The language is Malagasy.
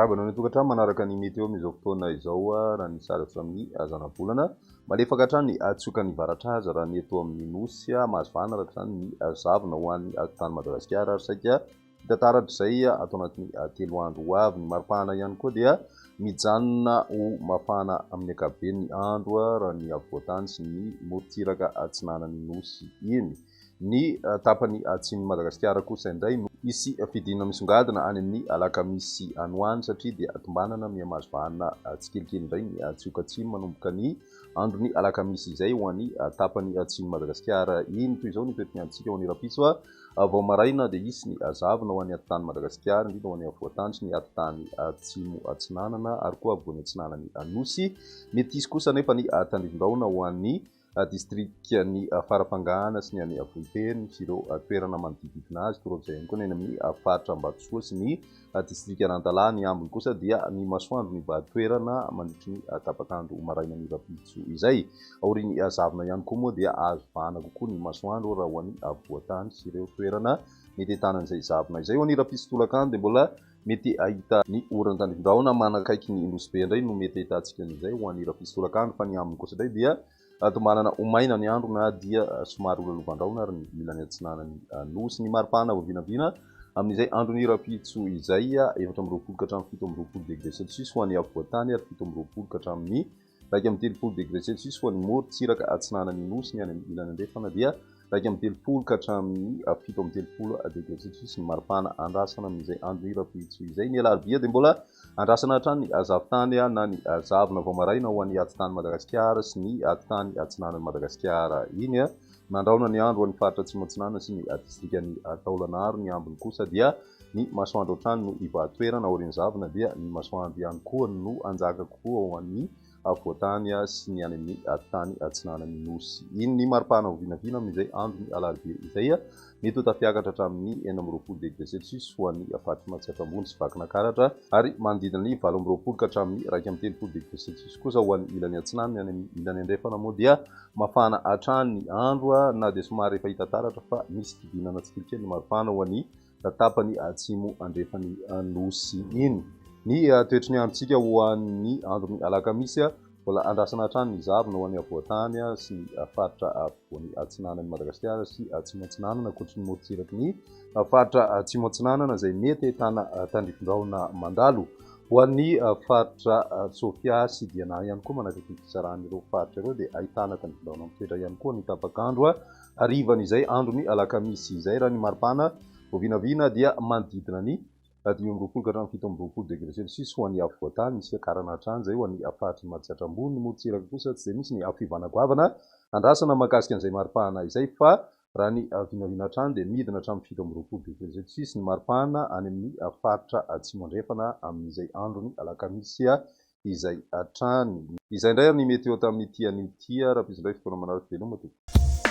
fiarabana ny tokantrano manaraka ny meteo amin'izao fotoana izao raha ny saratra amin'ny zana-bolana malefaka hatrany ny atsoka ny varatraza raha ny eto amin'ny nosy mazivana raha hatrany ny zavona ho an'ny tany Madagasikara ary saika hitantaratra izay atao anatin'ny 3 andro ho avy. Ny maripana ihany koa dia mijanona ho mafana amin'ny ankapobeny ny andro raha ny afovoantany sy ny morontsiraka atsinanany nosy iny. Ny tapany atsimon'ny Madagasikara kosa indray misy fidinana misongadina any amin'ny alakamisy anoany satria dia atombanana mihamazovana tsikelikely indray ny atsioka atsimo manomboka ny andro ny alakamisy izay ho an'ny tapany atsimon'ny Madagasikara iny. Toy izao ny toetrany antsika ho an'ny rapitso vao maraina dia isy ny zavona ho an'ny atitany Madagasikara indrindra ho an'ny afovoantany sy ny atitany atsimo atsinanana ary koa afovoany atsinanany anosy. Mety isy kosa nefa ny tandrifon-drahona ho an'ny distrikny farafangahana sy ny any avohipeny sy ireo toerana manodididina azy toroan'izay ihany koa ny amin'ny faritra Ambatsoa sy ny distrika Nantala. Ny ambiny kosa dia ny masoandro ny toerana mandritry ny tapakandro maraina ny rapitso izay. Aoriany zavona ihany koa moa dia azo vahana kokoa ny masoandro raha ho an'ny avovoantany sy ireo toerana mety ahitana izay zavona izay. Ho an'ny rapitso tolakandro dia mbola mety ahita ny orana tandrifon-drahona manakaiky ny nosy be indray no mety ahitantsika an'izay ho an'ny rapitso tolakandro. Fa ny ambiny kosa indray dia tombanana ho maina ny andro na dia somary olalovan-drahona ary ny ilany atsinanany nosy. Ny maripana vinavina amin'izay andron'ny rapitso izay 4 ka hatramin'ny 7 degré celsius ho an'ny afovoantany ary 7 ka hatramin'ny 30 degré celsius ho an'ny morontsiraka atsinanany nosy. Ny any amin'ny ilany andrefana dia 30 ka hatramin'ny 17 degré celsius ny maripana andrasana amin'izay andron'ny rapitso izay. Ny alarobia dia mbola andrasana hatrany ny zavotany na ny zavona vao maraina ho an'ny atitany Madagasikara sy ny atitany atsinanany Madagasikara iny mandraona ny andro ho an'ny faritra atsimo atsinanana sy ny distrikany Taolagnaro. Ny ambiny kosa dia ny masoandro hatrany no iva-toerana aorian'ny zavona dia ny masoandro ihany koa no anjaka kokoa ho an'ny avovoantany sy ny any amin'ny tany atsinanany nosy iny. Ny maripana ho vinavina amin'izay andro ny alarobia izay mety ho tafiakatra hatramin'ny 14 degré celsius ho an'ny faritra Matsiratrambony sy Vakinankaratra ary manodidina ny 20 ka hatramin'ny 30 degré celsius kosa ho an'ny ilany atsinanany. Any amin'ny ilany andrefana moa dia mafana hatrany ny andro na dia somary efa hita taratra fa misy fidinana tsikelikely ny maripana ho an'ny tapany atsimo andrefany nosy iny. Ny toetry ny androntsika ho an'ny andron'ny alakamisy mbola andrasana hatrany ny zavona ho an'ny avovoantany sy ny faritra afovoany atsinanany Madagasikara sy atsimo atsinanana ankoatry ny morontsiraky ny faritra atsimo atsinanana izay mety ahitana tandrifon-drahona mandalo. Ho an'ny faritra Sofia sy Diana ihany koa manakaiky ny fizaran'ireo faritra ireo dia ahitana tandrifon-drahona mitoetra ihany koa ny tapakandro arivan'izay andron'ny alakamisy izay. Raha ny maripana ho vinavina dia manodidina ny 20 ka hatramin'ny 17 degré celsius ho an'ny afovoantany misy akarana hatrany izay ho an'ny faritra Matsiratrambony. Ny morontsiraka kosa tsy dia misy ny afivana-goavana andrasana mahakasika an'izay maripana izay fa raha ny vinavina hatrany dia midina hatramin'ny 17 degré celsius ny maripana any amin'ny faritra atsimo andrefana amin'izay andron'ny alakamisy izay hatrany. Izay indray ny meteo tamin'ny tia raha pisindray fotoana manaraka veloma tompoko.